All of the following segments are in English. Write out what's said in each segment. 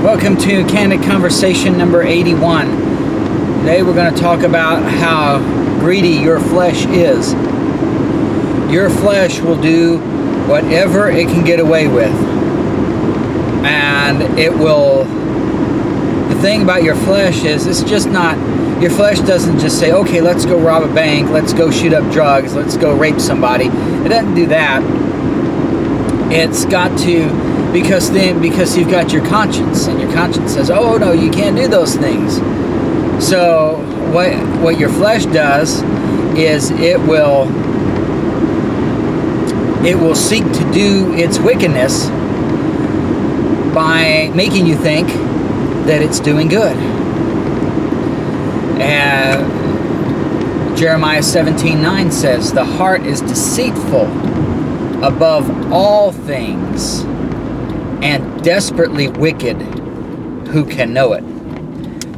Welcome to Candid Conversation number 81. Today we're going to talk about how greedy your flesh is. Your flesh will do whatever it can get away with. And it will... The thing about your flesh is it's just not... Your flesh doesn't just say, okay, let's go rob a bank, let's go shoot up drugs, let's go rape somebody. It doesn't do that. It's got to... Because you've got your conscience, and your conscience says, oh no, you can't do those things. So what your flesh does is it will seek to do its wickedness by making you think that it's doing good. And Jeremiah 17:9 says, the heart is deceitful above all things and desperately wicked. Who can know it?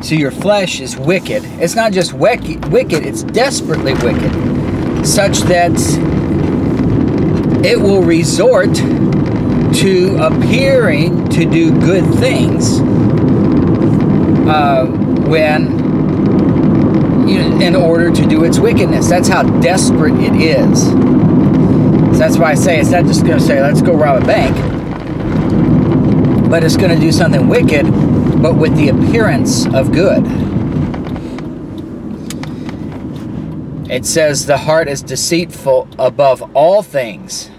So your flesh is wicked. It's not just wicked, it's desperately wicked, such that it will resort to appearing to do good things in order to do its wickedness. That's how desperate it is. So that's why I say it's not just going to say, let's go rob a bank, but it's going to do something wicked, but with the appearance of good. It says the heart is deceitful above all things.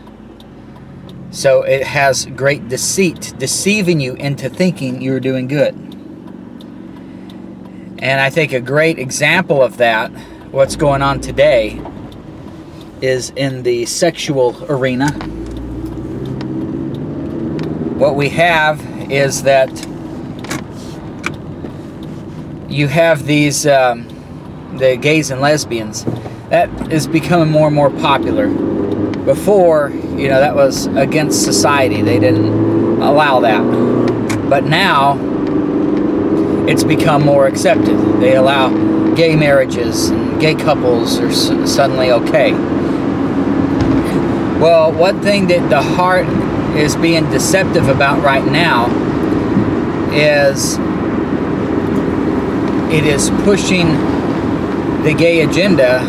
So it has great deceit, deceiving you into thinking you're doing good. And I think a great example of that, what's going on today, is in the sexual arena. What we have is that you have these, the gays and lesbians, that is becoming more and more popular. Before, you know, that was against society. They didn't allow that. But now, it's become more accepted. They allow gay marriages, and gay couples are suddenly okay. Well, one thing that the heart is being deceptive about right now is it is pushing the gay agenda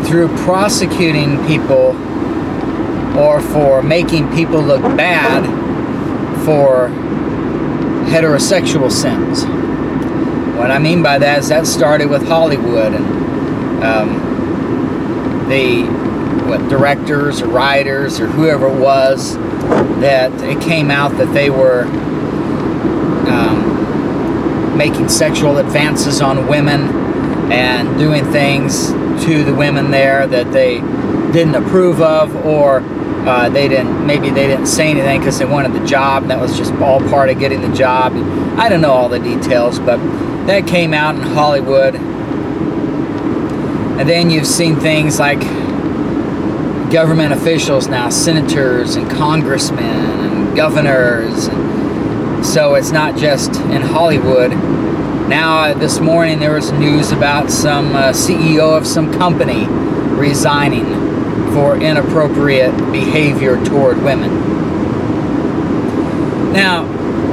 through prosecuting people or for making people look bad for heterosexual sins. What I mean by that is that started with Hollywood and directors or writers or whoever it was, that it came out that they were making sexual advances on women and doing things to the women there that they didn't approve of, or maybe they didn't say anything because they wanted the job, and that was just all part of getting the job. I don't know all the details, but that came out in Hollywood. And then you've seen things like government officials now, senators and congressmen and governors. So it's not just in Hollywood. Now, this morning there was news about some CEO of some company resigning for inappropriate behavior toward women. Now,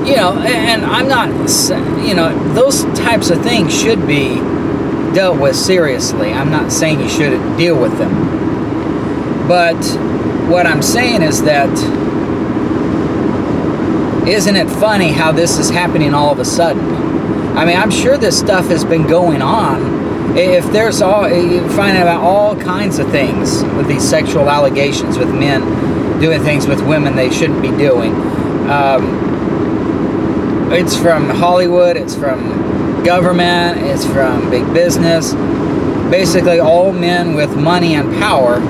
you know, and I'm not, you know, those types of things should be dealt with seriously. I'm not saying you shouldn't deal with them. But what I'm saying is that, isn't it funny how this is happening all of a sudden? I mean, I'm sure this stuff has been going on. If there's you're finding about all kinds of things with these sexual allegations with men doing things with women they shouldn't be doing. It's from Hollywood, it's from government, it's from big business. Basically, all men with money and power,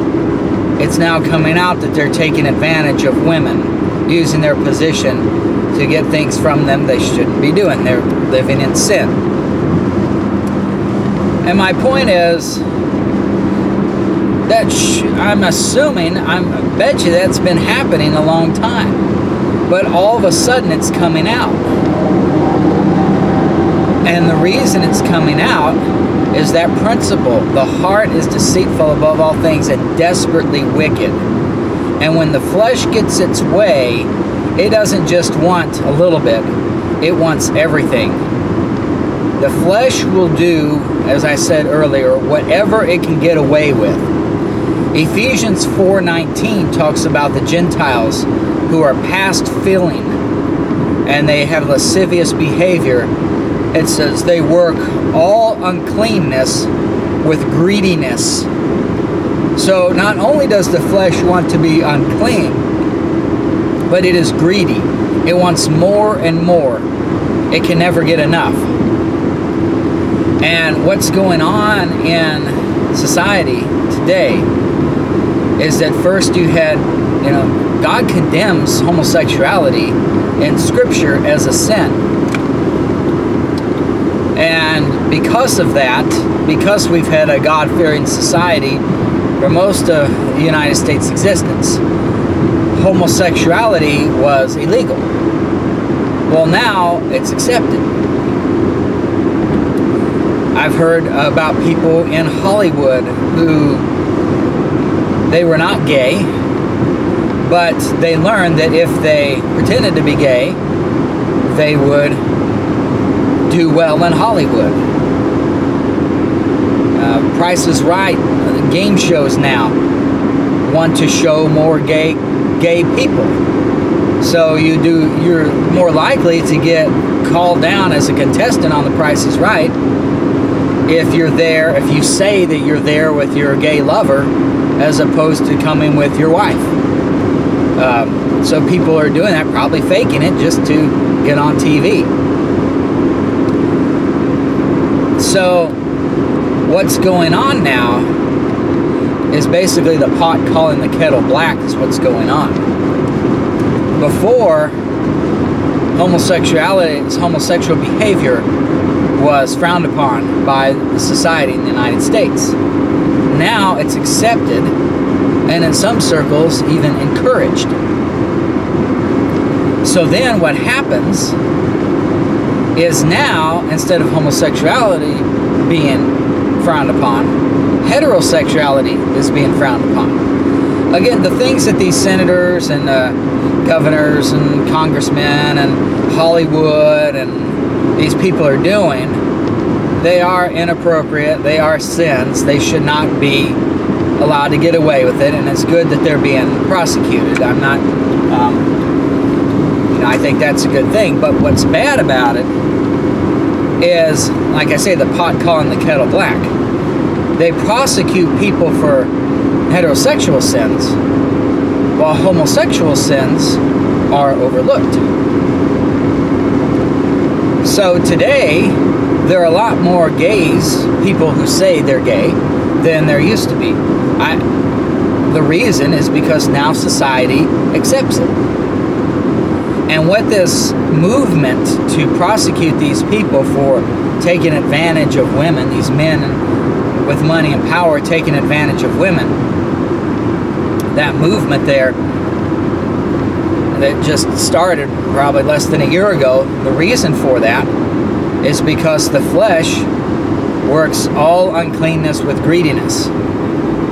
it's now coming out that they're taking advantage of women, using their position to get things from them they shouldn't be doing. They're living in sin. And my point is that I bet you that's been happening a long time. But all of a sudden it's coming out. And the reason it's coming out is that principle. The heart is deceitful above all things and desperately wicked. And when the flesh gets its way, It doesn't just want a little bit, it wants everything. The flesh will do, as I said earlier, whatever it can get away with. Ephesians 4:19 talks about the Gentiles who are past filling and they have lascivious behavior. It says they work all uncleanness with greediness. So not only does the flesh want to be unclean, but it is greedy. It wants more and more. It can never get enough. And what's going on in society today is that first you had, God condemns homosexuality in Scripture as a sin. And because of that, because we've had a God-fearing society for most of the United States' existence, homosexuality was illegal. Well, now it's accepted. I've heard about people in Hollywood who they were not gay, but they learned that if they pretended to be gay, they would do well in Hollywood. Price is Right, game shows now want to show more gay people. So you're more likely to get called down as a contestant on The Price is Right if you're there, if you say that you're there with your gay lover as opposed to coming with your wife. So people are doing that, probably faking it just to get on TV. So what's going on now is basically the pot calling the kettle black is what's going on. Before, homosexual behavior was frowned upon by the society in the United States. Now it's accepted, and in some circles even encouraged. So then what happens is now, instead of homosexuality being frowned upon, heterosexuality is being frowned upon. Again, the things that these senators and governors and congressmen and Hollywood and these people are doing, they are inappropriate, they are sins, they should not be allowed to get away with it, and it's good that they're being prosecuted. I'm not, I think that's a good thing, but what's bad about it is, like I say, the pot calling the kettle black. They prosecute people for heterosexual sins, while homosexual sins are overlooked. So today, there are a lot more gays, people who say they're gay, than there used to be. The reason is because now society accepts it. And what this movement to prosecute these people for taking advantage of women, these men with money and power taking advantage of women, that movement there that just started probably less than a year ago, the reason for that is because the flesh works all uncleanness with greediness.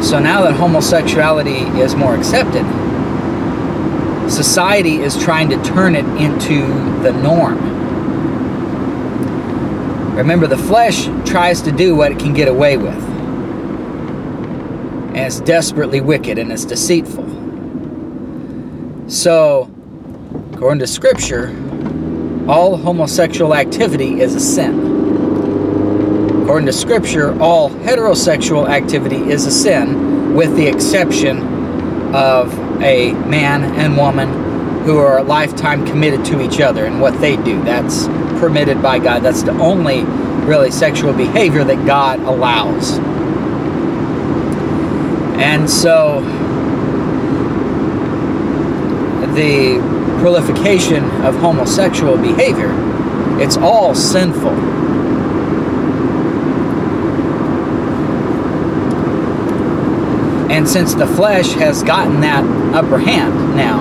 So now that homosexuality is more accepted, society is trying to turn it into the norm. Remember, the flesh tries to do what it can get away with. And it's desperately wicked and it's deceitful. So, according to Scripture, all homosexual activity is a sin. According to Scripture, all heterosexual activity is a sin, with the exception of a man and woman who are a lifetime committed to each other and what they do. That's permitted by God. That's the only really sexual behavior that God allows. And so the proliferation of homosexual behavior, it's all sinful. And since the flesh has gotten that upper hand now,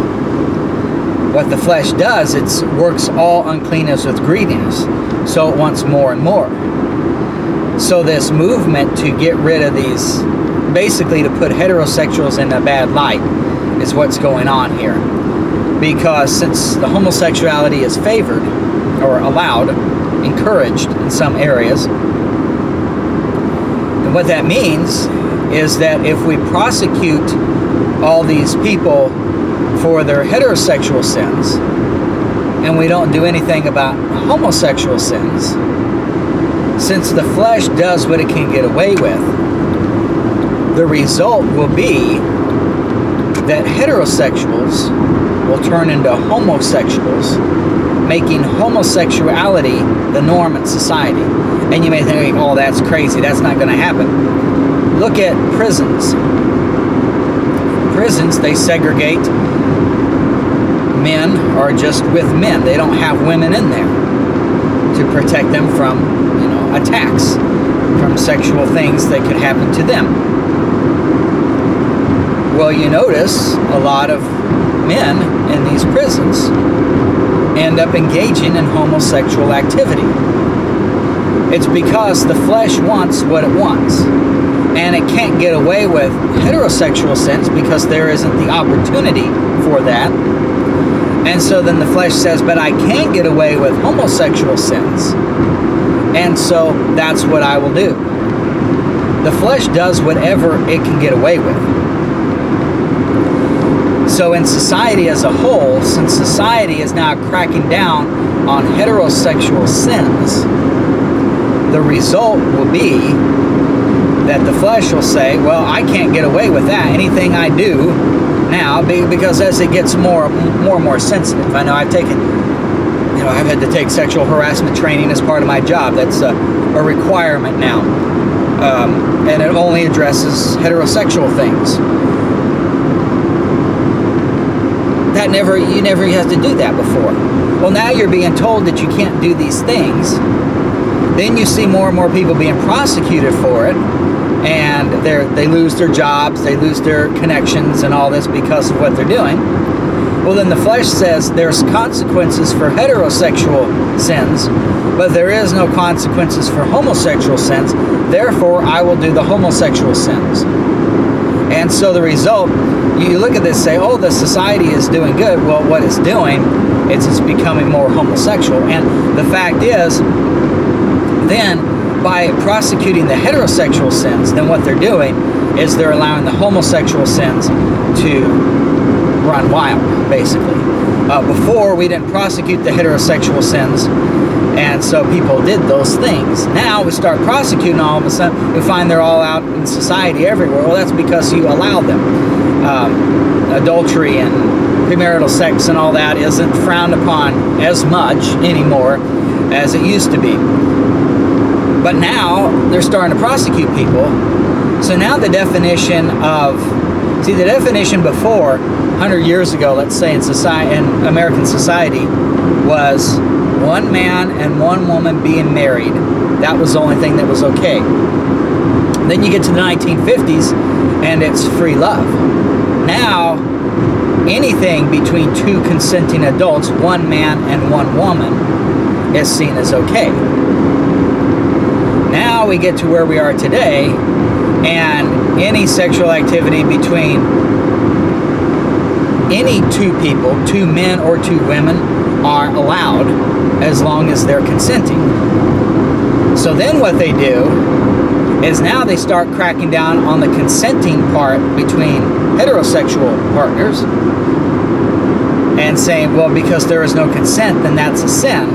what the flesh does, it works all uncleanness with greediness. So it wants more and more. So this movement to get rid of these, basically to put heterosexuals in a bad light, is what's going on here. because since the homosexuality is favored or allowed, encouraged in some areas, and what that means is that if we prosecute all these people for their heterosexual sins and we don't do anything about homosexual sins, since the flesh does what it can get away with, the result will be that heterosexuals will turn into homosexuals, making homosexuality the norm in society. And you may think, oh, that's crazy, that's not going to happen. Look at prisons. Prisons, they segregate. Men are just with men. They don't have women in there to protect them from, attacks, from sexual things that could happen to them. Well, you notice a lot of men in these prisons end up engaging in homosexual activity. It's because the flesh wants what it wants, and it can't get away with heterosexual sins because there isn't the opportunity for that. And so then the flesh says, but I can get away with homosexual sins, and so that's what I will do. The flesh does whatever it can get away with. So in society as a whole, since society is now cracking down on heterosexual sins, the result will be that the flesh will say, well, I can't get away with that. Anything I do now, because as it gets more and more sensitive. I know I've had to take sexual harassment training as part of my job. That's a requirement now. And it only addresses heterosexual things. You never had to do that before. Well, now you're being told that you can't do these things. Then you see more and more people being prosecuted for it, and they lose their jobs, they lose their connections and all this because of what they're doing. Well, then the flesh says there's consequences for heterosexual sins, but there is no consequences for homosexual sins. Therefore, I will do the homosexual sins. And so the result, you look at this and say, oh, the society is doing good. Well, what it's doing is it's becoming more homosexual. And the fact is, then by prosecuting the heterosexual sins, then what they're doing is they're allowing the homosexual sins to run wild, basically. Before, we didn't prosecute the heterosexual sins, and so people did those things. Now we start prosecuting all of a sudden, we find they're all out in society everywhere. Well, that's because you allow them. Adultery and premarital sex and all that isn't frowned upon as much anymore as it used to be. But now they're starting to prosecute people. So now the definition the definition before, 100 years ago, let's say in American society, was one man and one woman being married. That was the only thing that was okay. Then you get to the 1950s and it's free love. Now, anything between two consenting adults, one man and one woman, is seen as okay. Now we get to where we are today, and any sexual activity between any two people, two men or two women, are allowed as long as they're consenting. So then what they do is now they start cracking down on the consenting part between heterosexual partners and saying, well, because there is no consent, then that's a sin,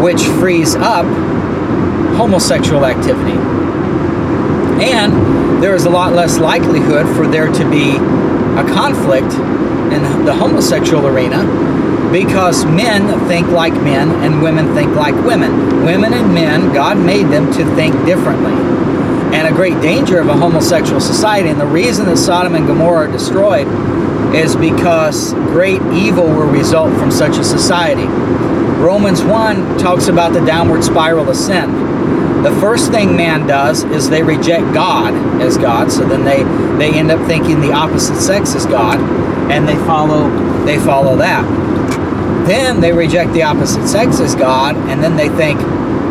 which frees up homosexual activity. And there is a lot less likelihood for there to be a conflict in the homosexual arena, because men think like men and women think like women. Women and men, God made them to think differently. And a great danger of a homosexual society, and the reason that Sodom and Gomorrah are destroyed, is because great evil will result from such a society. Romans 1 talks about the downward spiral of sin. The first thing man does is they reject God as God, so then they end up thinking the opposite sex is God, and they follow that. Then they reject the opposite sex as God, and then they think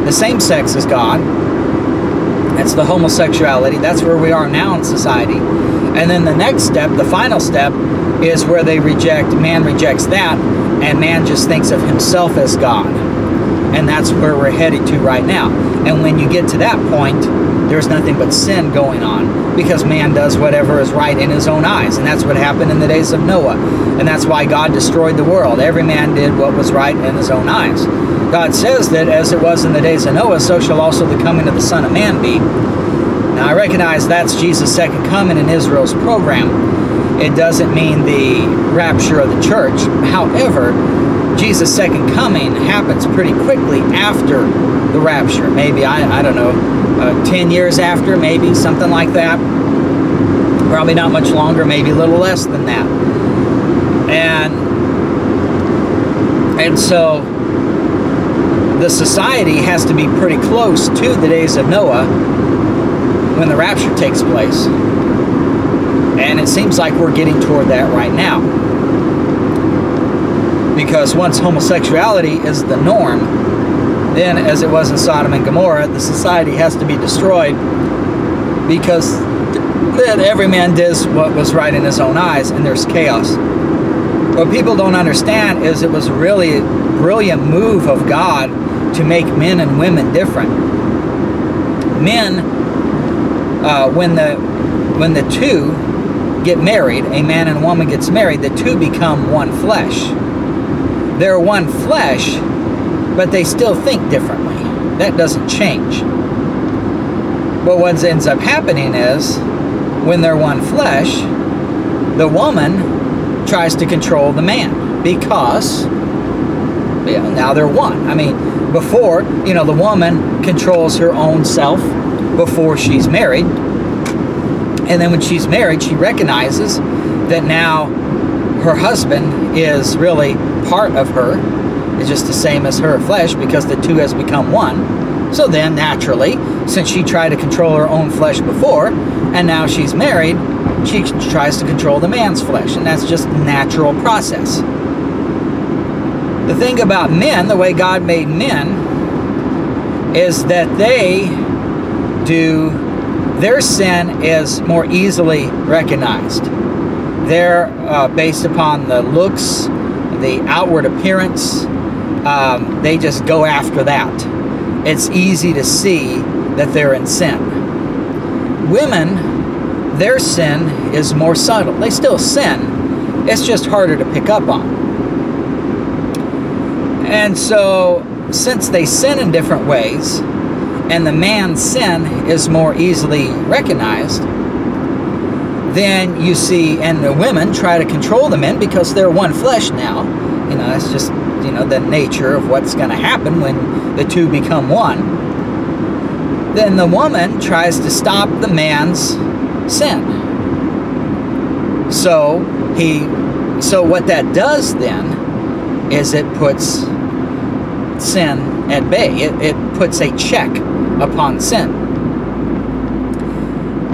the same sex is God. That's the homosexuality. That's where we are now in society. And then the next step, the final step, is where man rejects that, and man just thinks of himself as God. And that's where we're headed to right now. And when you get to that point, there's nothing but sin going on, because man does whatever is right in his own eyes. And that's what happened in the days of Noah. And that's why God destroyed the world. Every man did what was right in his own eyes. God says that as it was in the days of Noah, so shall also the coming of the Son of Man be. Now, I recognize that's Jesus' second coming in Israel's program. It doesn't mean the rapture of the church. However, Jesus' second coming happens pretty quickly after the rapture. Maybe, I don't know, 10 years after, maybe, something like that. Probably not much longer, maybe a little less than that. And so the society has to be pretty close to the days of Noah when the rapture takes place. And it seems like we're getting toward that right now. Because once homosexuality is the norm, then, as it was in Sodom and Gomorrah, the society has to be destroyed, because then every man does what was right in his own eyes, and there's chaos. What people don't understand is it was really a brilliant move of God to make men and women different. Men, when the two get married, a man and a woman gets married, the two become one flesh. They're one flesh, but they still think differently. That doesn't change. But what ends up happening is, when they're one flesh, the woman tries to control the man, because now they're one. I mean, before, the woman controls her own self before she's married. And then when she's married, she recognizes that now her husband is really part of her. It's just the same as her flesh, because the two has become one. So then, naturally, since she tried to control her own flesh before, and now she's married, she tries to control the man's flesh. And that's just a natural process. The thing about men, the way God made men, is that their sin is more easily recognized. They're based upon the looks, the outward appearance. They just go after that. It's easy to see that they're in sin. Women, their sin is more subtle. They still sin. It's just harder to pick up on. And so, since they sin in different ways, and the man's sin is more easily recognized, then you see, and the women try to control the men because they're one flesh now. That's just, the nature of what's going to happen when the two become one. Then the woman tries to stop the man's sin. So what that does then is it puts sin at bay. It puts a check upon sin.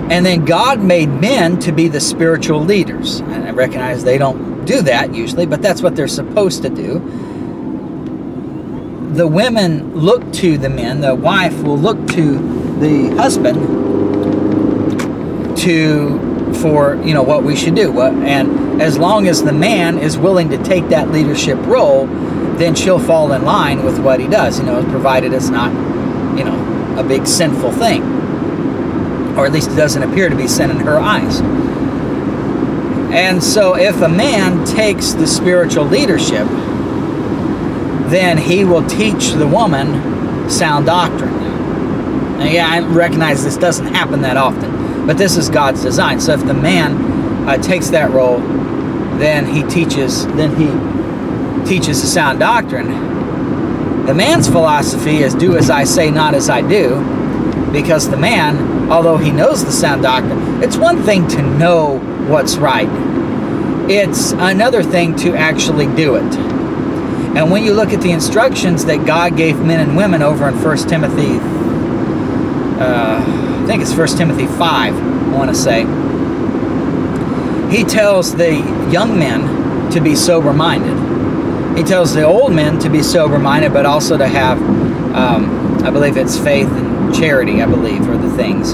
And then God made men to be the spiritual leaders. And I recognize they don't do that usually, but that's what they're supposed to do. The women look to the men, the wife will look to the husband for what we should do. And as long as the man is willing to take that leadership role, then she'll fall in line with what he does, provided it's not, a big sinful thing. Or at least it doesn't appear to be sin in her eyes. And so if a man takes the spiritual leadership, then he will teach the woman sound doctrine. Now, yeah, I recognize this doesn't happen that often, but this is God's design. So if the man takes that role, then he teaches the sound doctrine. The man's philosophy is do as I say, not as I do, because the man, although he knows the sound doctrine, it's one thing to know what's right. It's another thing to actually do it. And when you look at the instructions that God gave men and women over in 1 Timothy, I think it's 1 Timothy 5, I want to say, he tells the young men to be sober-minded. He tells the old men to be sober-minded, but also to have, I believe it's faith and charity, I believe, are the things.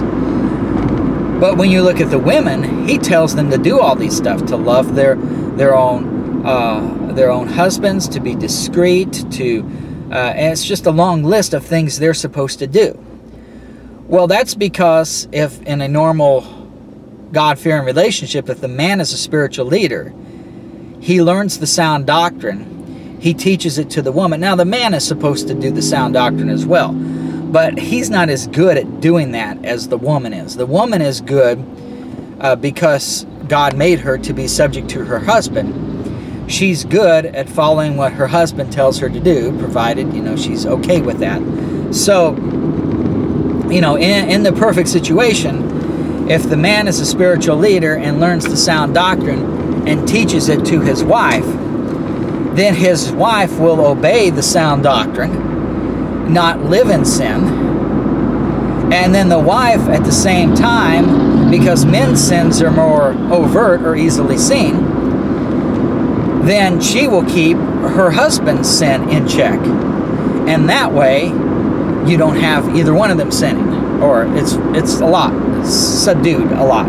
But when you look at the women, he tells them to do all these stuff, to love their their own husbands, to be discreet, and it's just a long list of things they're supposed to do. Well, that's because if in a normal God-fearing relationship, if the man is a spiritual leader, he learns the sound doctrine. He teaches it to the woman. Now, the man is supposed to do the sound doctrine as well, but he's not as good at doing that as the woman is. The woman is good because God made her to be subject to her husband. She's good at following what her husband tells her to do, provided, you know, she's okay with that. So, you know, in the perfect situation, if the man is a spiritual leader and learns the sound doctrine and teaches it to his wife, then his wife will obey the sound doctrine, not live in sin. And then the wife, at the same time, because men's sins are more overt or easily seen, then she will keep her husband's sin in check. And that way, you don't have either one of them sinning. Or it's a lot. It's subdued a lot.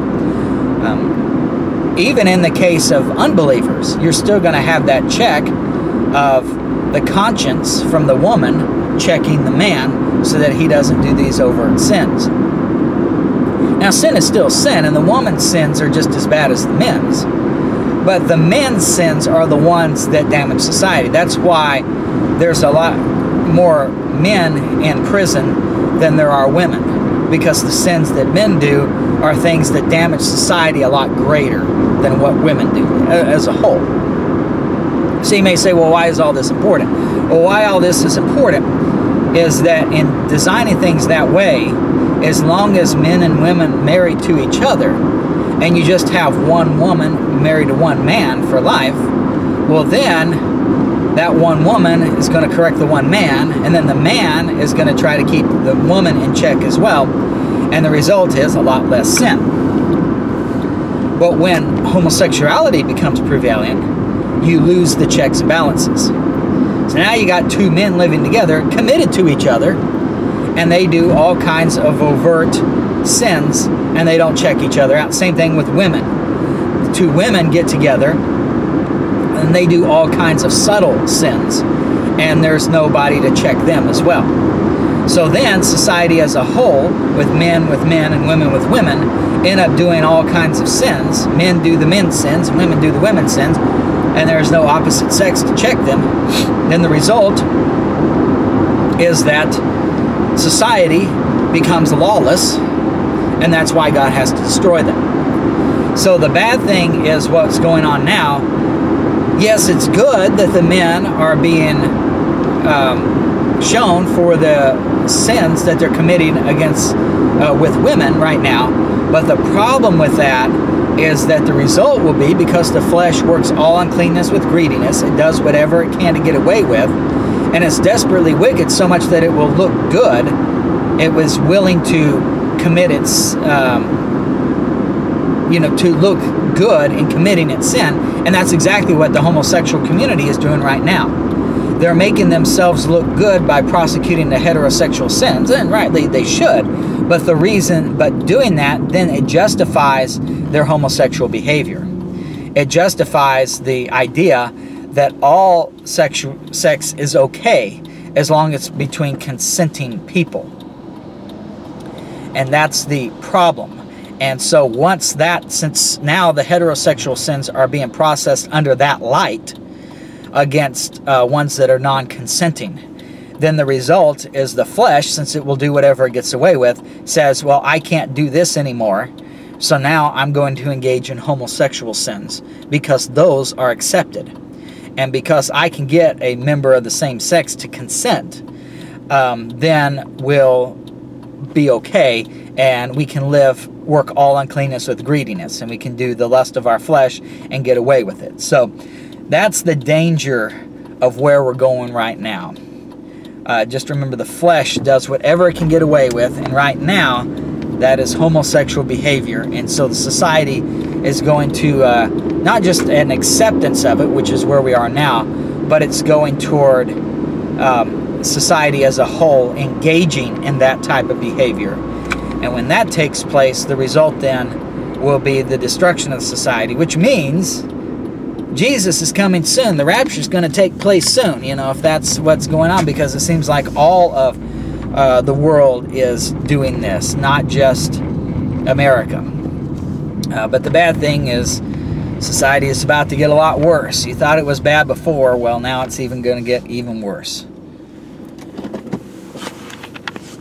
Even in the case of unbelievers, you're still going to have that check of the conscience from the woman checking the man so that he doesn't do these overt sins. Now, sin is still sin, and the woman's sins are just as bad as the men's. But the men's sins are the ones that damage society. That's why there's a lot more men in prison than there are women. Because the sins that men do are things that damage society a lot greater than what women do as a whole. So you may say, well, why is all this important? Well, why all this is important is that in designing things that way, as long as men and women married to each other, and you just have one woman married to one man for life, well then that one woman is going to correct the one man, and then the man is going to try to keep the woman in check as well, and the result is a lot less sin. But when homosexuality becomes prevalent, you lose the checks and balances. So now you got two men living together, committed to each other, and they do all kinds of overt sins, and they don't check each other out. Same thing with women. The two women get together, and they do all kinds of subtle sins, and there's nobody to check them as well. So then society as a whole, with men and women with women, end up doing all kinds of sins. Men do the men's sins, women do the women's sins, and there's no opposite sex to check them. Then the result is that society becomes lawless, and that's why God has to destroy them. So the bad thing is what's going on now. Yes, it's good that the men are being shown for the sins that they're committing against with women right now, but the problem with that is that the result will be, because the flesh works all uncleanness with greediness, it does whatever it can to get away with, and it's desperately wicked so much that it will look good. It was willing to commit its, to look good in committing its sin, and that's exactly what the homosexual community is doing right now. They're making themselves look good by prosecuting the heterosexual sins, and rightly they should, but doing that, then it justifies their homosexual behavior. It justifies the idea that all sex is okay as long as it's between consenting people. And that's the problem. And so since now the heterosexual sins are being processed under that light against ones that are non-consenting, then the result is the flesh, since it will do whatever it gets away with, says, well, I can't do this anymore, so now I'm going to engage in homosexual sins, because those are accepted. And because I can get a member of the same sex to consent, then we'll be okay, and we can work all uncleanness with greediness, and we can do the lust of our flesh and get away with it. So that's the danger of where we're going right now. Just remember, the flesh does whatever it can get away with, and right now that is homosexual behavior. And so the society is going to not just an acceptance of it, which is where we are now, but it's going toward society as a whole engaging in that type of behavior. And when that takes place, the result then will be the destruction of society, which means Jesus is coming soon. The rapture is going to take place soon, you know, if that's what's going on, because it seems like all of the world is doing this, not just America. But the bad thing is society is about to get a lot worse. You thought it was bad before, well, now it's even going to get even worse.